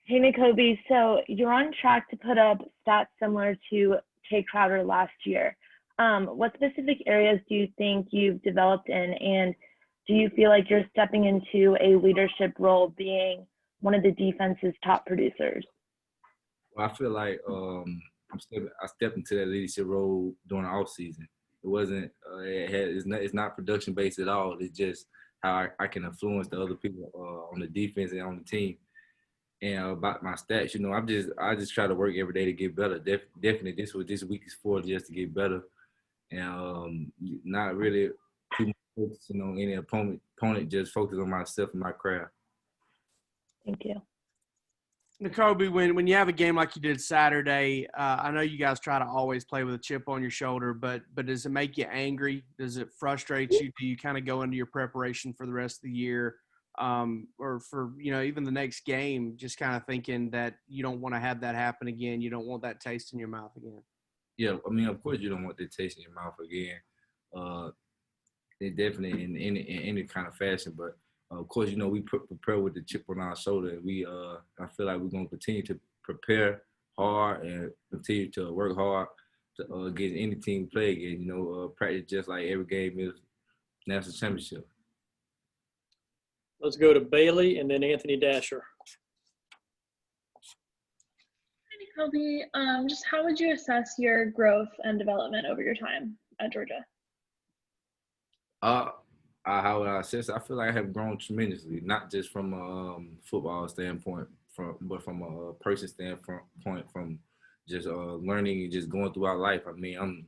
Hey, Nakobe. So you're on track to put up stats similar to Tay Crowder last year. What specific areas do you think you've developed in, and do you feel like you're stepping into a leadership role being one of the defense's top producers? Well, I feel like I stepped into that leadership role during the off season. It wasn't it's not production based at all. It's just how I can influence the other people on the defense and on the team. And about my stats, I just try to work every day to get better. Definitely, this what this week is for, just to get better, and not really too much focusing on any opponent. Just focus on myself and my craft. Thank you. Nakobe, when you have a game like you did Saturday, I know you guys try to always play with a chip on your shoulder, but does it make you angry? Does it frustrate you? Do you kind of go into your preparation for the rest of the year, or for even the next game, just kind of thinking that you don't want to have that happen again? You don't want that taste in your mouth again. Yeah, I mean, of course, you don't want the taste in your mouth again. It definitely in any kind of fashion, but of course, we prepare with the chip on our shoulder. I feel like we're gonna continue to prepare hard and continue to work hard to against any team we play again. Practice just like every game is national championship. Let's go to Bailey and then Anthony Dasher. Kobe, just how would you assess your growth and development over your time at Georgia? How would I assess it? I feel like I have grown tremendously, not just from a football standpoint, but from a person standpoint, from just learning and just going throughout life. I mean, I'm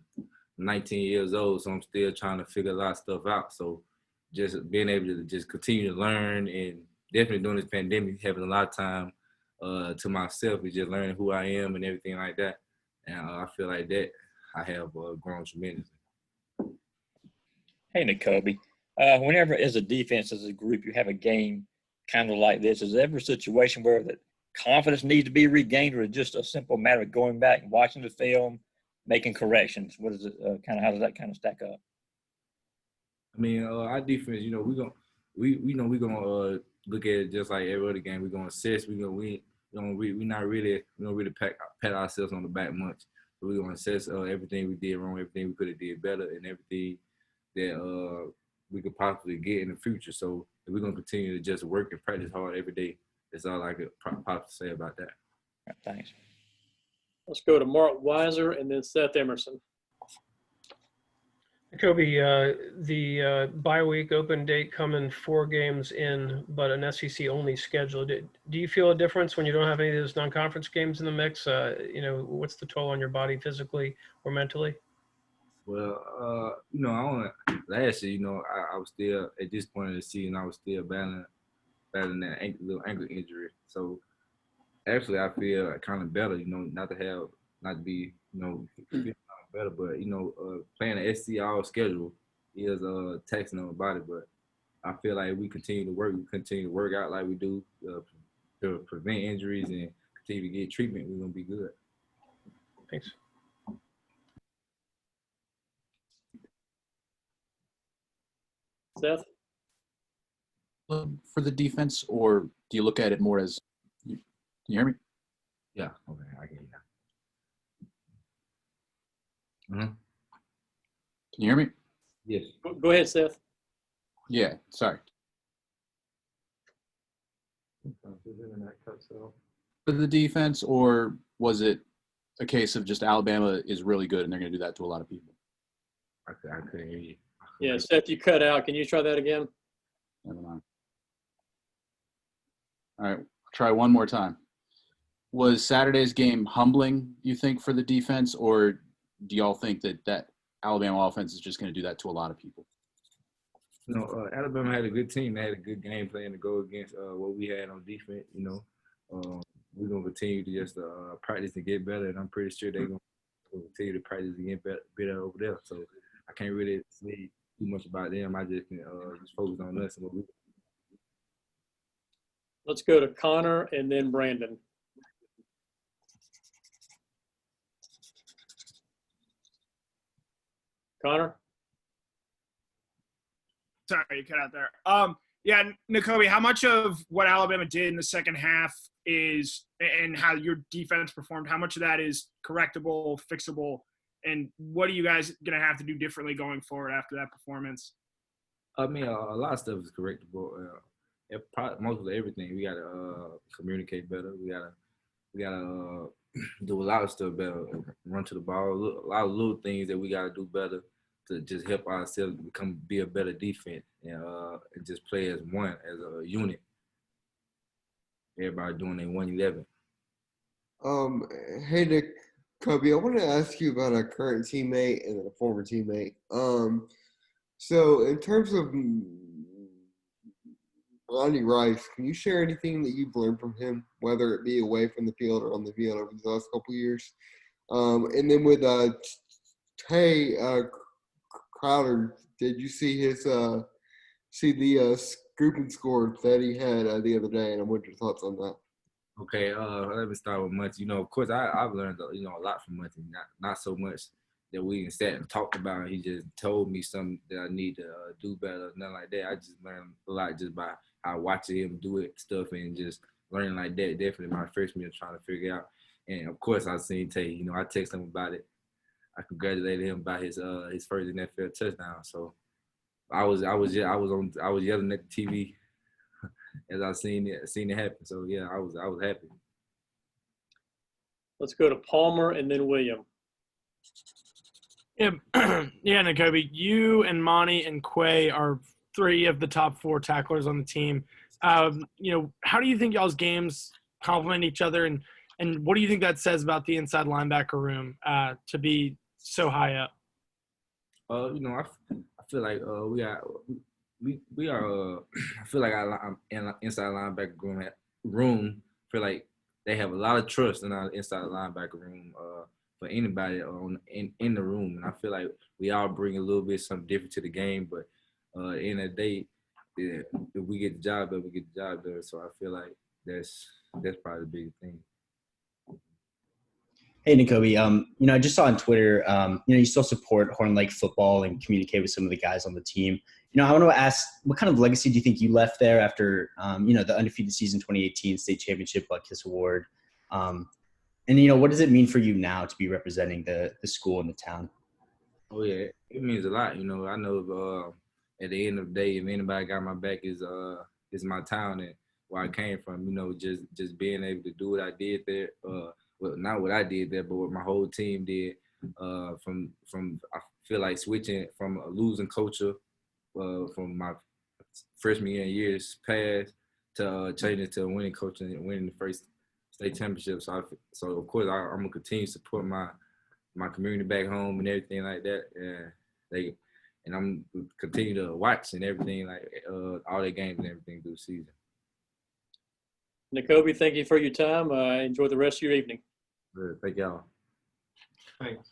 19 years old, so I'm still trying to figure a lot of stuff out. So just being able to just continue to learn, and definitely during this pandemic, having a lot of time to myself and just learning who I am and everything like that. And I feel like that I have grown tremendously. Hey, Nakobe. Whenever as a defense, as a group, you have a game kind of like this, is there ever a situation where the confidence needs to be regained, or just a simple matter of going back and watching the film, making corrections? What is it how does that kind of stack up? I mean, our defense, we're gonna look at it just like every other game. We're gonna assess. We don't really pat ourselves on the back much. But we're gonna assess everything we did wrong, everything we could have did better, and everything that we could possibly get in the future. So we're gonna continue to just work and practice hard every day. That's all I could possibly say about that. Right, thanks. Let's go to Mark Weiser and then Seth Emerson. Kobe, the bye week open date coming 4 games in, but an SEC only schedule. Do you feel a difference when you don't have any of those non-conference games in the mix? What's the toll on your body physically or mentally? Well, last year, I was still at this point of the season, I was still battling that little ankle injury. So actually, I feel kind of better, not to be, feel better, but playing an SC schedule is taxing on the body. But I feel like we continue to work out like we do to prevent injuries and continue to get treatment. We're gonna be good. Thanks. Seth? For the defense, or do you look at it more as? Can you hear me? Yeah. Okay, I can hear you. Mm-hmm. Can you hear me? Yes. Go ahead, Seth. Yeah, sorry. For the defense, or was it a case of just Alabama is really good and they're going to do that to a lot of people? I couldn't hear you. Yeah, Seth, you cut out. Can you try that again? Never mind. All right, try one more time. Was Saturday's game humbling, you think, for the defense, or do y'all think that Alabama offense is just going to do that to a lot of people? Alabama had a good team. They had a good game plan to go against what we had on defense. We're going to continue to just practice and get better, and I'm pretty sure they're going to continue to practice and get better over there. So I can't really say too much about them. I just can just focus on us and what we do. Let's go to Connor and then Brandon. Connor? Sorry, you cut out there. Yeah, Nakobe, how much of what Alabama did in the second half is, and how your defense performed, how much of that is correctable, fixable, and what are you guys going to have to do differently going forward after that performance? I mean, a lot of stuff is correctable. Mostly everything. We gotta communicate better. We gotta do a lot of stuff better. Run to the ball. A lot of little things that we gotta do better to just help ourselves be a better defense and just play as one, as a unit. Everybody doing their 111. Hey Nick, Cubby, I want to ask you about a current teammate and a former teammate. So in terms of Ronnie Rice, can you share anything that you've learned from him, whether it be away from the field or on the field over the last couple of years? And then with Tay Crowder, did you see his the scoop and score that he had the other day? And I want your thoughts on that. Okay, let me start with Muncie. Of course, I've learned a lot from Muncie. Not so much that we sat and talked about. He just told me something that I need to do better, nothing like that. I just learned a lot just by watching him do it stuff and just learning like that. Definitely my freshman year trying to figure out. And of course, I seen Tay. I texted him about it. I congratulated him about his first NFL touchdown. So I was yelling at the TV as I seen it happen. So yeah, I was happy. Let's go to Palmer and then William. Yeah, yeah, Nakobe, you and Monty and Quay are three of the top four tacklers on the team. How do you think y'all's games complement each other, and what do you think that says about the inside linebacker room to be so high up? I feel like we are. I feel like our inside linebacker room. Feel like they have a lot of trust in our inside linebacker room for anybody in the room, and I feel like we all bring a little bit something different to the game. But at the end of the day, yeah, if we get the job done, we get the job done. So I feel like that's probably the biggest thing. Hey, Nakobe, I just saw on Twitter, you still support Horn Lake football and communicate with some of the guys on the team. I want to ask, what kind of legacy do you think you left there after, the undefeated season 2018 state championship Buck-Kiss Award? And what does it mean for you now to be representing the school and the town? Oh, yeah, it means a lot. I know at the end of the day, if anybody got my back is my town and where I came from, just being able to do what I did there. Well, not what I did there, but what my whole team did. From I feel like switching from a losing culture from my freshman year and years past to changing to a winning culture and winning the first state championship. So of course I'm gonna continue to support my community back home and everything like that. And I'm continue to watch and everything like all their games and everything through the season. Nakobe, thank you for your time. Enjoy the rest of your evening. Good. Thank y'all. Thanks.